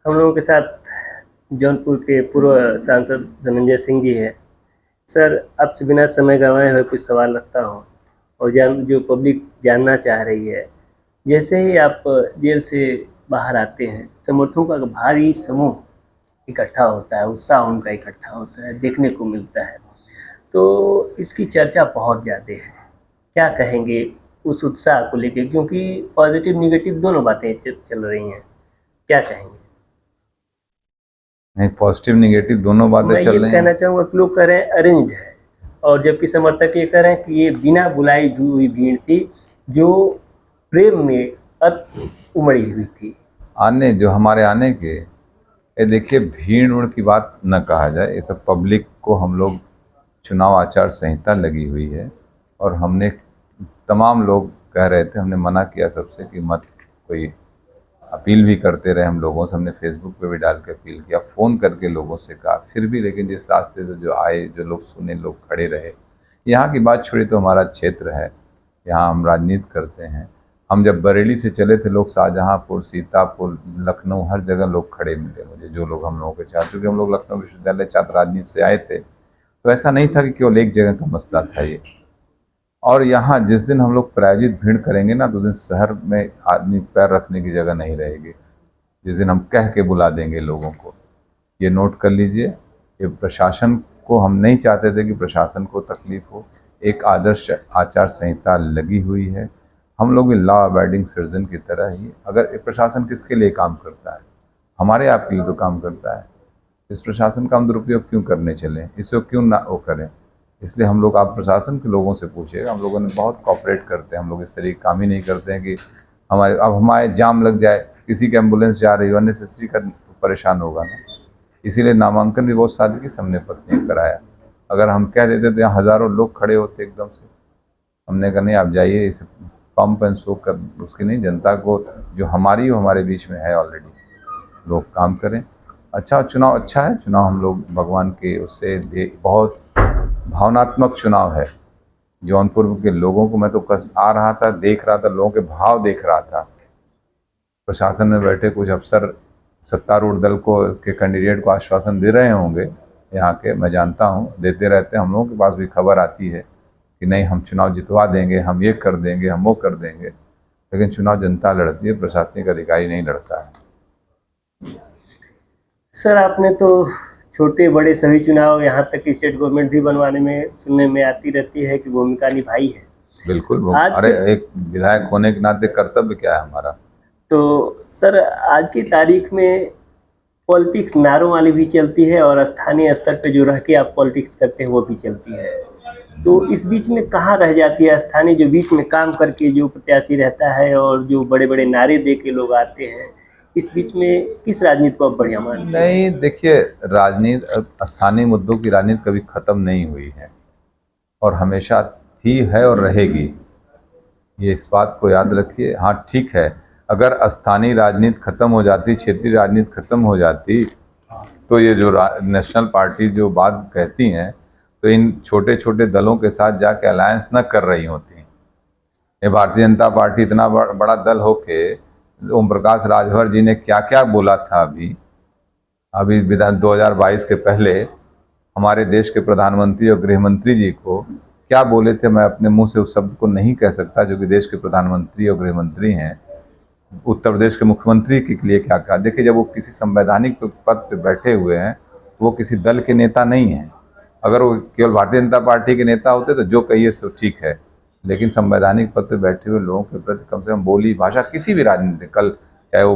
हम लोगों के साथ जौनपुर के पूर्व सांसद धनंजय सिंह जी हैं। सर, आपसे बिना समय गंवाए हुए कुछ सवाल रखता हूँ और जो पब्लिक जानना चाह रही है। जैसे ही आप जेल से बाहर आते हैं, समर्थकों का भारी समूह इकट्ठा होता है, उत्साह उनका इकट्ठा होता है, देखने को मिलता है। तो इसकी चर्चा बहुत ज़्यादा है। क्या कहेंगे उस उत्साह को लेके, क्योंकि पॉजिटिव नेगेटिव दोनों बातें चल रही हैं। क्या कहेंगे? नहीं, पॉजिटिव निगेटिव दोनों बातें मैं ये चल रही हैं। कहना चाहूँगा कि लोग कह रहे हैं अरेंज्ड है, और जबकि समर्थक ये कह रहे हैं कि ये बिना बुलाई हुई भीड़ थी, जो प्रेम में अत उमड़ी हुई थी। आने जो हमारे आने के, ये देखिए, भीड़ उड़ की बात न कहा जाए। ये सब पब्लिक को हम लोग, चुनाव आचार संहिता लगी हुई है और हमने, तमाम लोग कह रहे थे, हमने मना किया सबसे कि मत कोई, अपील भी करते रहे हम लोगों से, हमने फेसबुक पे भी डाल के अपील किया, फ़ोन करके लोगों से कहा, फिर भी लेकिन जिस रास्ते से जो आए, जो लोग सुने, लोग खड़े रहे। यहाँ की बात छोड़ी तो हमारा क्षेत्र है, यहाँ हम राजनीति करते हैं। हम जब बरेली से चले थे, लोग शाहजहाँपुर, सीतापुर, लखनऊ, हर जगह लोग खड़े मिले मुझे, जो लोग हम लोगों के चाह, चूँकि हम लोग लखनऊ विश्वविद्यालय छात्र राजनीति से आए थे, तो ऐसा नहीं था कि केवल एक जगह का मसला था ये। और यहाँ जिस दिन हम लोग प्रायोजित भीड़ करेंगे ना, तो उस दिन शहर में आदमी पैर रखने की जगह नहीं रहेगी। जिस दिन हम कह के बुला देंगे लोगों को, ये नोट कर लीजिए। ये प्रशासन को, हम नहीं चाहते थे कि प्रशासन को तकलीफ हो। एक आदर्श आचार संहिता लगी हुई है, हम लोग भी लॉ अबाइडिंग सिटीजन की तरह ही। अगर ये प्रशासन किसके लिए काम करता है? हमारे आपके लिए तो काम करता है। इस प्रशासन का हम दुरुपयोग क्यों करने चलें? इसको क्यों ना वो करें? इसलिए हम लोग, आप प्रशासन के लोगों से पूछिएगा, हम लोगों ने बहुत कॉपरेट करते हैं। हम लोग इस तरह काम ही नहीं करते हैं कि हमारे जाम लग जाए, किसी की एम्बुलेंस जा रही हो, अननेसेसरी का परेशान होगा ना। इसीलिए नामांकन भी बहुत सादगी से हमने पत्नी कराया। अगर हम कह देते तो यहाँ हज़ारों लोग खड़े होते एकदम से। हमने कहा नहीं, आप जाइए, इसे पंप एंड शो कर, उसकी नहीं, जनता को जो हमारी हो, हमारे बीच में है ऑलरेडी, लोग काम करें। अच्छा चुनाव अच्छा है, चुनाव हम लोग भगवान के उससे बहुत भावनात्मक चुनाव है। जौनपुर के लोगों को, मैं तो कस आ रहा था, देख रहा था, लोगों के भाव देख रहा था। प्रशासन में बैठे कुछ अफसर सत्तारूढ़ दल को के कैंडिडेट को आश्वासन दे रहे होंगे, यहाँ के, मैं जानता हूँ, देते रहते हैं। हम लोगों के पास भी खबर आती है कि नहीं, हम चुनाव जितवा देंगे, हम ये कर देंगे, हम वो कर देंगे। लेकिन चुनाव जनता लड़ती है, प्रशासनिक अधिकारी नहीं लड़ता है। सर, आपने तो छोटे बड़े सभी चुनाव, यहाँ तक कि स्टेट गवर्नमेंट भी बनवाने में सुनने में आती रहती है कि भूमिका निभाई है। बिल्कुल। आज अरे, के एक विधायक होने के नाते कर्तव्य क्या है हमारा? तो सर, आज की तारीख में पॉलिटिक्स नारों वाली भी चलती है, और स्थानीय स्तर पे जो रह के आप पॉलिटिक्स करते हैं वो भी चलती है। तो इस बीच में कहाँ रह जाती है स्थानीय, जो बीच में काम करके जो प्रत्याशी रहता है और जो बड़े बड़े नारे दे के लोग आते हैं, इस बीच में किस राजनीति को आप बढ़िया मानते हैं? नहीं, देखिए, राजनीति, स्थानीय मुद्दों की राजनीति कभी खत्म नहीं हुई है और हमेशा थी, है और रहेगी। ये इस बात को याद रखिए। हाँ, ठीक है, अगर स्थानीय राजनीति खत्म हो जाती, क्षेत्रीय राजनीति खत्म हो जाती, तो ये जो नेशनल पार्टी जो बात कहती हैं, तो इन छोटे छोटे दलों के साथ जाके अलायंस न कर रही होती। ये भारतीय जनता पार्टी इतना बड़ा दल होके, ओम प्रकाश राजभर जी ने क्या क्या बोला था अभी अभी विधान 2022 के पहले, हमारे देश के प्रधानमंत्री और गृह मंत्री जी को क्या बोले थे। मैं अपने मुंह से उस शब्द को नहीं कह सकता, जो कि देश के प्रधानमंत्री और गृह मंत्री हैं। उत्तर प्रदेश के मुख्यमंत्री के लिए क्या कहा? देखिए, जब वो किसी संवैधानिक पद पे बैठे हुए हैं, वो किसी दल के नेता नहीं हैं। अगर वो केवल भारतीय जनता पार्टी के नेता होते तो जो कहिए सो ठीक है, लेकिन संवैधानिक पद पे बैठे हुए लोगों के प्रति कम से कम बोली भाषा, किसी भी राजनीति, कल चाहे वो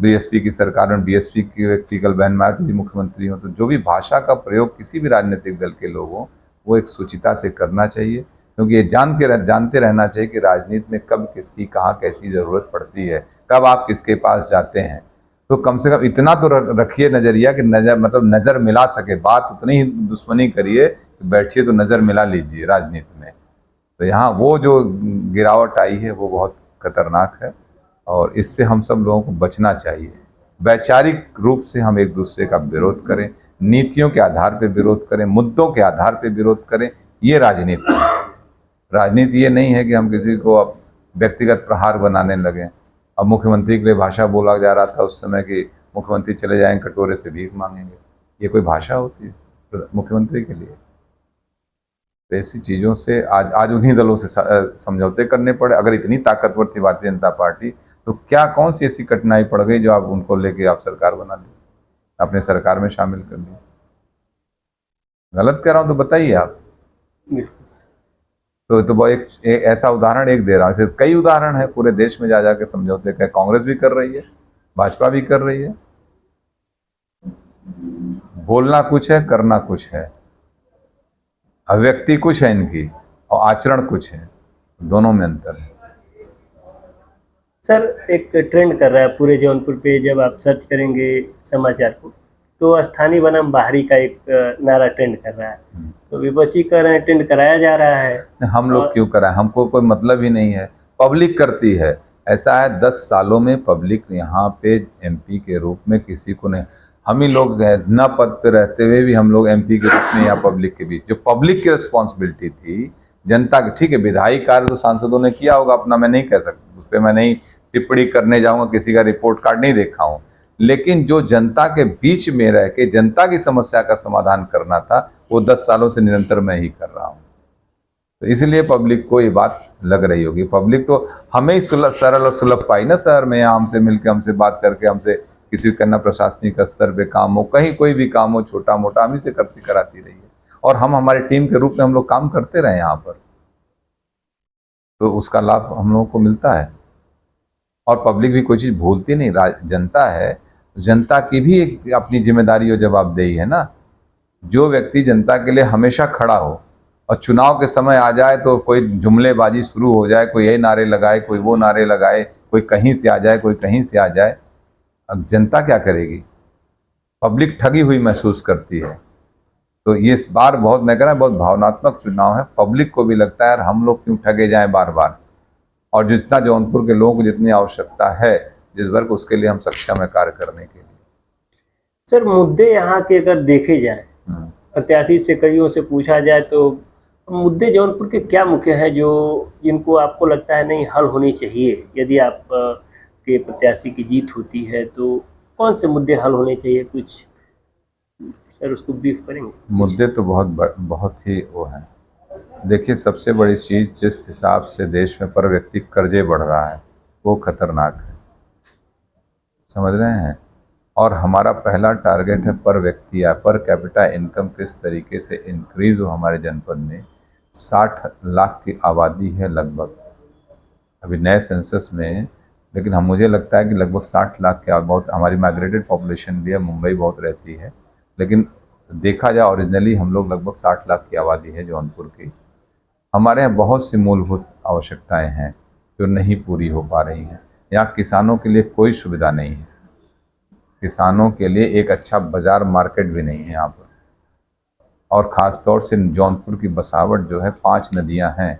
बीएसपी की सरकार में बीएसपी की व्यक्ति, कल बहन मायावती जी मुख्यमंत्री हो, तो जो भी भाषा का प्रयोग किसी भी राजनीतिक दल के लोगों, वो एक सुचिता से करना चाहिए। क्योंकि ये जानते रहना चाहिए कि राजनीति में कब किसकी कहाँ कैसी ज़रूरत पड़ती है, कब आप किसके पास जाते हैं। तो कम से कम इतना तो रखिए नज़रिया कि नज़र, मतलब नज़र मिला सके। बात उतनी ही दुश्मनी करिए कि बैठिए तो नज़र मिला लीजिए राजनीति में। तो यहाँ वो जो गिरावट आई है वो बहुत खतरनाक है, और इससे हम सब लोगों को बचना चाहिए। वैचारिक रूप से हम एक दूसरे का विरोध करें, नीतियों के आधार पर विरोध करें, मुद्दों के आधार पर विरोध करें, ये राजनीति है। राजनीति ये नहीं है कि हम किसी को अब व्यक्तिगत प्रहार बनाने लगें। अब मुख्यमंत्री के लिए भाषा बोला जा रहा था उस समय कि मुख्यमंत्री चले जाएंगे कटोरे से भीख मांगेंगे। ये कोई भाषा होती है मुख्यमंत्री के लिए? तो ऐसी चीज़ों से आज आज उन्हीं दलों से समझौते करने पड़े। अगर इतनी ताकतवर थी भारतीय जनता पार्टी तो क्या कौन सी ऐसी कठिनाई पड़ गई जो आप उनको लेके आप सरकार बना ली, अपने सरकार में शामिल कर ली? गलत कह रहा हूँ तो बताइए आप। तो एक ऐसा उदाहरण एक दे रहा हूँ, ऐसे कई उदाहरण है पूरे देश में जा जाके समझौते का। कांग्रेस भी कर रही है, भाजपा भी कर रही है। बोलना कुछ है, करना कुछ है, अभिव्यक्ति कुछ है इनकी और आचरण कुछ है, दोनों में अंतर है। सर एक ट्रेंड कर रहा है पूरे जौनपुर पे, जब आप सर्च करेंगे समाचार को तो स्थानीय बनाम बाहरी का एक नारा ट्रेंड कर रहा है। तो विपक्षी कह रहे हैं ट्रेंड कराया जा रहा है। हम लोग क्यों कराएं? हमको कोई मतलब ही नहीं है, पब्लिक करती है। ऐसा है 10 सालों में पब्लिक यहाँ पे एमपी के रूप में किसी को नहीं, हम ही लोग न पद पे रहते हुए भी हम लोग एमपी के रूप में या पब्लिक के बीच, जो पब्लिक की रिस्पॉन्सिबिलिटी थी जनता की, ठीक है विधायी कार्य तो सांसदों ने किया होगा अपना, मैं नहीं कह सकता, उस पर मैं नहीं टिप्पणी करने जाऊंगा, किसी का रिपोर्ट कार्ड नहीं देखा हूँ। लेकिन जो जनता के बीच में रह के जनता की समस्या का समाधान करना था वो 10 सालों से निरंतर मैं ही कर रहा हूँ। तो इसलिए पब्लिक को ये बात लग रही होगी। पब्लिक तो हमें ही सरल और सुलभ पाई ना शहर में, यहाँ हमसे मिलकर, हमसे बात करके, हमसे किसी करना प्रशासनिक स्तर पे काम हो, कहीं कोई भी काम हो छोटा मोटा, हम ही से करती कराती रही है। और हम हमारे टीम के रूप में हम लोग काम करते रहे यहाँ पर, तो उसका लाभ हम लोगों को मिलता है। और पब्लिक भी कोई चीज़ भूलती नहीं, जनता है, जनता की भी एक अपनी जिम्मेदारी और जवाबदेही है ना। जो व्यक्ति जनता के लिए हमेशा खड़ा हो और चुनाव के समय आ जाए तो कोई जुमलेबाजी शुरू हो जाए, कोई ये नारे लगाए, कोई वो नारे लगाए, कोई कहीं से आ जाए, कोई कहीं से आ जाए, अब जनता क्या करेगी? पब्लिक ठगी हुई महसूस करती है। तो ये इस बार बहुत, मैं कह रहा बहुत भावनात्मक चुनाव है। पब्लिक को भी लगता है यार हम लोग क्यों ठगे जाएं बार बार, और जितना जौनपुर के लोगों को जितनी आवश्यकता है जिस वर्ग, उसके लिए हम सक्षम है कार्य करने के लिए। सर मुद्दे यहाँ के अगर देखे जाए, प्रत्याशी से कईयों से पूछा जाए तो मुद्दे जौनपुर के क्या मुख्य है जो जिनको आपको लगता है नहीं हल होनी चाहिए? यदि आप के प्रत्याशी की जीत होती है तो कौन से मुद्दे हल होने चाहिए? कुछ सर उसको ब्रीफ करेंगे? मुद्दे तो बहुत ही वो हैं। देखिए सबसे बड़ी चीज़, जिस हिसाब से देश में पर व्यक्ति कर्जे बढ़ रहा है वो खतरनाक है, समझ रहे हैं। और हमारा पहला टारगेट है पर व्यक्ति या पर कैपिटा इनकम किस तरीके से इंक्रीज हो। हमारे जनपद में 60 लाख की आबादी है लगभग, अभी नए सेंसस में, लेकिन मुझे लगता है कि लगभग 60 लाख के बहुत, हमारी माइग्रेटेड पॉपुलेशन भी है, मुंबई बहुत रहती है, लेकिन देखा जाए ओरिजिनली हम लोग लगभग 60 लाख की आबादी है जौनपुर की। हमारे यहाँ बहुत सी मूलभूत आवश्यकताएं हैं जो नहीं पूरी हो पा रही हैं। यहाँ किसानों के लिए कोई सुविधा नहीं है, किसानों के लिए एक अच्छा बाज़ार मार्केट भी नहीं है यहाँ पर। और ख़ास तौर से जौनपुर की बसावट जो है, 5 नदियाँ हैं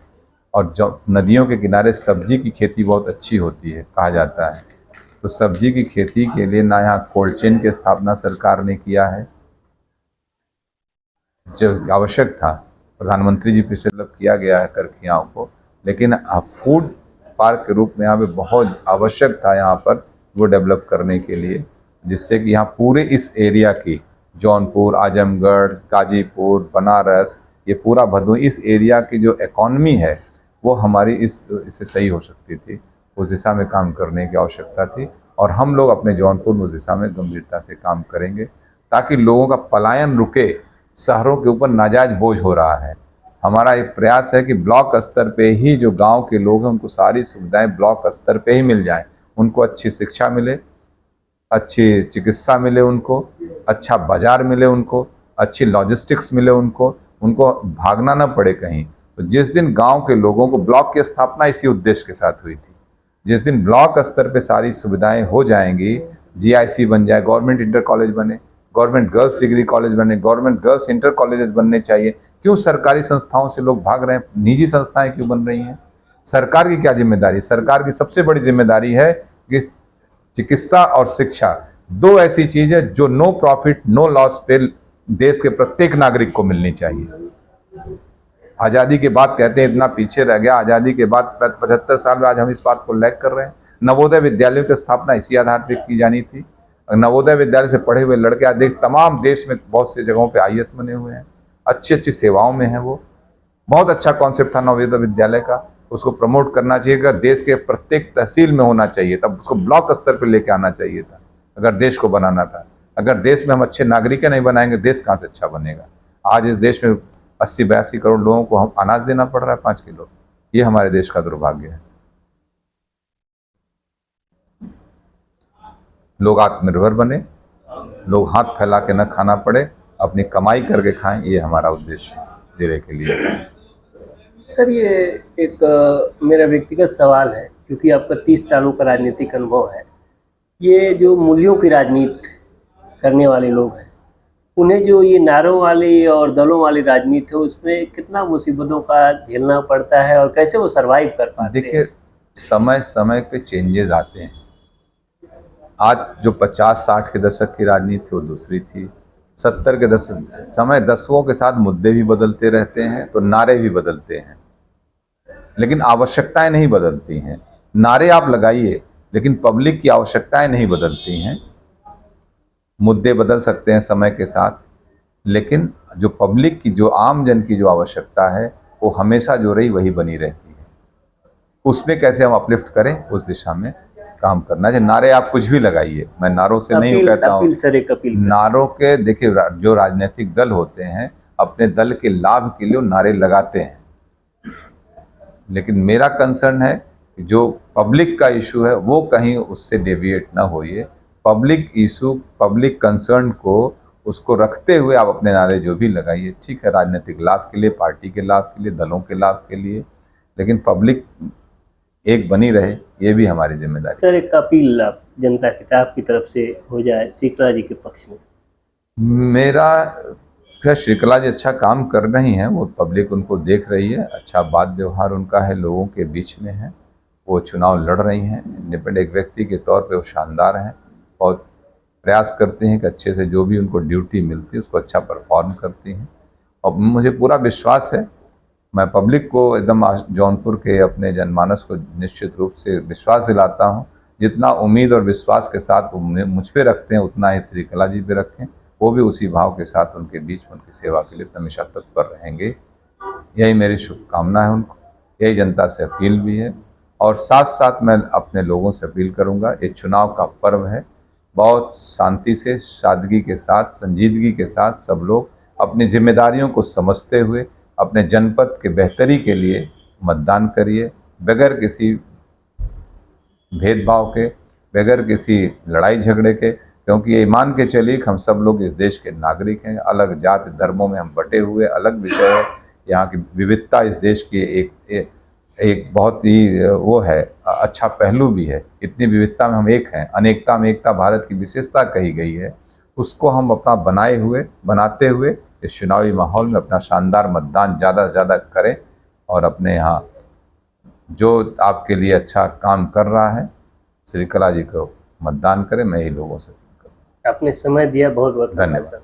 और जो नदियों के किनारे सब्जी की खेती बहुत अच्छी होती है कहा जाता है। तो सब्जी की खेती के लिए ना यहाँ कोल्ड चेन की स्थापना सरकार ने किया है, जो आवश्यक था, प्रधानमंत्री जी पिछले डेवलप किया गया है करखियाओं को, लेकिन फूड पार्क के रूप में यहाँ पे बहुत आवश्यक था यहाँ पर वो डेवलप करने के लिए, जिससे कि यहाँ पूरे इस एरिया की, जौनपुर, आजमगढ़, गाजीपुर, बनारस, ये पूरा भदोही, इस एरिया की जो इकॉनमी है वो हमारी इससे सही हो सकती थी। उस दिशा में काम करने की आवश्यकता थी और हम लोग अपने जौनपुर में उस दिशा में गंभीरता से काम करेंगे ताकि लोगों का पलायन रुके। शहरों के ऊपर नाजायज बोझ हो रहा है। हमारा एक प्रयास है कि ब्लॉक स्तर पे ही जो गांव के लोग हैं उनको सारी सुविधाएं ब्लॉक स्तर पे ही मिल जाएं, उनको अच्छी शिक्षा मिले, अच्छी चिकित्सा मिले, उनको अच्छा बाजार मिले, उनको अच्छी लॉजिस्टिक्स मिले, उनको भागना ना पड़े कहीं। तो जिस दिन गांव के लोगों को, ब्लॉक की स्थापना इसी उद्देश्य के साथ हुई थी, जिस दिन ब्लॉक स्तर पे सारी सुविधाएं हो जाएंगी, जीआईसी बन जाए, गवर्नमेंट इंटर कॉलेज बने, गवर्नमेंट गर्ल्स डिग्री कॉलेज बने, गवर्नमेंट गर्ल्स इंटर कॉलेजेस बनने चाहिए। क्यों सरकारी संस्थाओं से लोग भाग रहे हैं, निजी संस्थाएं क्यों बन रही हैं? सरकार की क्या जिम्मेदारी? सरकार की सबसे बड़ी जिम्मेदारी है कि चिकित्सा और शिक्षा, 2 ऐसी चीज़ है जो नो प्रॉफिट नो लॉस पे देश के प्रत्येक नागरिक को मिलनी चाहिए। आज़ादी के बाद कहते हैं इतना पीछे रह गया, आज़ादी के बाद 75 साल में आज हम इस बात को लैग कर रहे हैं। नवोदय विद्यालयों की स्थापना इसी आधार पर की जानी थी। नवोदय विद्यालय से पढ़े हुए लड़के आज देख तमाम देश में बहुत सी जगहों पे आईएएस बने हुए हैं, अच्छी अच्छी सेवाओं में हैं वो। बहुत अच्छा कॉन्सेप्ट था नवोदय विद्यालय का, उसको प्रमोट करना चाहिए। अगर देश के प्रत्येक तहसील में होना चाहिए, तब उसको ब्लॉक स्तर पर लेके आना चाहिए था, अगर देश को बनाना था। अगर देश में हम अच्छे नागरिक नहीं बनाएंगे, देश कहाँ से अच्छा बनेगा। आज इस देश में 80-82 करोड़ लोगों को हम अनाज देना पड़ रहा है 5 किलो, ये हमारे देश का दुर्भाग्य है। लोग आत्मनिर्भर बने, लोग हाथ फैला के न खाना पड़े, अपनी कमाई करके खाएं, ये हमारा उद्देश्य जिले के लिए है। सर ये एक मेरा व्यक्तिगत सवाल है, क्योंकि आपका 30 सालों का राजनीतिक अनुभव है। ये जो मूल्यों की राजनीति करने वाले लोग हैं, उन्हें जो ये नारों वाली और दलों वाली राजनीति है, उसमें कितना मुसीबतों का झेलना पड़ता है और कैसे वो सरवाइव कर पाते हैं? देखिए, समय समय पे चेंजेस आते हैं। आज जो 50-60 के दशक की राजनीति थी वो दूसरी थी, 70 के दशक समय दशकों के साथ मुद्दे भी बदलते रहते हैं, तो नारे भी बदलते हैं, लेकिन आवश्यकताएं नहीं बदलती हैं। नारे आप लगाइए, लेकिन पब्लिक की आवश्यकताएं नहीं बदलती हैं। मुद्दे बदल सकते हैं समय के साथ, लेकिन जो पब्लिक की, जो आम जन की जो आवश्यकता है, वो हमेशा जो रही वही बनी रहती है। उसमें कैसे हम अपलिफ्ट करें, उस दिशा में काम करना है। नारे आप कुछ भी लगाइए, मैं नारों से नहीं कहता हूँ। सर एक अपील नारों के, देखिए, जो राजनीतिक दल होते हैं अपने दल के लाभ के लिए नारे लगाते हैं, लेकिन मेरा कंसर्न है कि जो पब्लिक का इशू है वो कहीं उससे डेविएट ना होइए। पब्लिक इशू, पब्लिक कंसर्न को उसको रखते हुए आप अपने नारे जो भी लगाइए, ठीक है, राजनीतिक लाभ के लिए, पार्टी के लाभ के लिए, दलों के लाभ के लिए, लेकिन पब्लिक एक बनी रहे, ये भी हमारी जिम्मेदारी। सर एक अपील आप जनता की आपकी तरफ से हो जाए श्रीकला जी के पक्ष में। मेरा क्या, श्रीकला जी अच्छा काम कर रही हैं, वो पब्लिक उनको देख रही है, अच्छा बात व्यवहार उनका है, लोगों के बीच में है, वो चुनाव लड़ रही हैं। इंडिपेंडेंट एक व्यक्ति के तौर पे वो शानदार हैं, बहुत प्रयास करते हैं कि अच्छे से जो भी उनको ड्यूटी मिलती है उसको अच्छा परफॉर्म करती हैं, और मुझे पूरा विश्वास है। मैं पब्लिक को एकदम जौनपुर के अपने जनमानस को निश्चित रूप से विश्वास दिलाता हूँ, जितना उम्मीद और विश्वास के साथ वो मुझ पे रखते हैं, उतना ही श्रीकला जी पे रखें। वो भी उसी भाव के साथ उनके बीच में उनकी सेवा के लिए हमेशा तत्पर रहेंगे। यही मेरी शुभकामना है उनको, यही जनता से अपील भी है। और साथ साथ मैं अपने लोगों से अपील करूंगा, ये चुनाव का पर्व है, बहुत शांति से, सादगी के साथ, संजीदगी के साथ सब लोग अपनी जिम्मेदारियों को समझते हुए अपने जनपद के बेहतरी के लिए मतदान करिए, बगैर किसी भेदभाव के, बगैर किसी लड़ाई झगड़े के, क्योंकि ये मान के चलिए कि हम सब लोग इस देश के नागरिक हैं। अलग जाति धर्मों में हम बटे हुए, अलग विषय है। यहाँ की विविधता इस देश की एक बहुत ही वो है, अच्छा पहलू भी है। इतनी विविधता में हम एक हैं, अनेकता में एकता भारत की विशेषता कही गई है। उसको हम अपना बनाते हुए इस चुनावी माहौल में अपना शानदार मतदान ज़्यादा से ज़्यादा करें, और अपने यहाँ जो आपके लिए अच्छा काम कर रहा है, श्रीकला जी को मतदान करें। मैं ही लोगों से आपने समय दिया, बहुत बहुत धन्यवाद।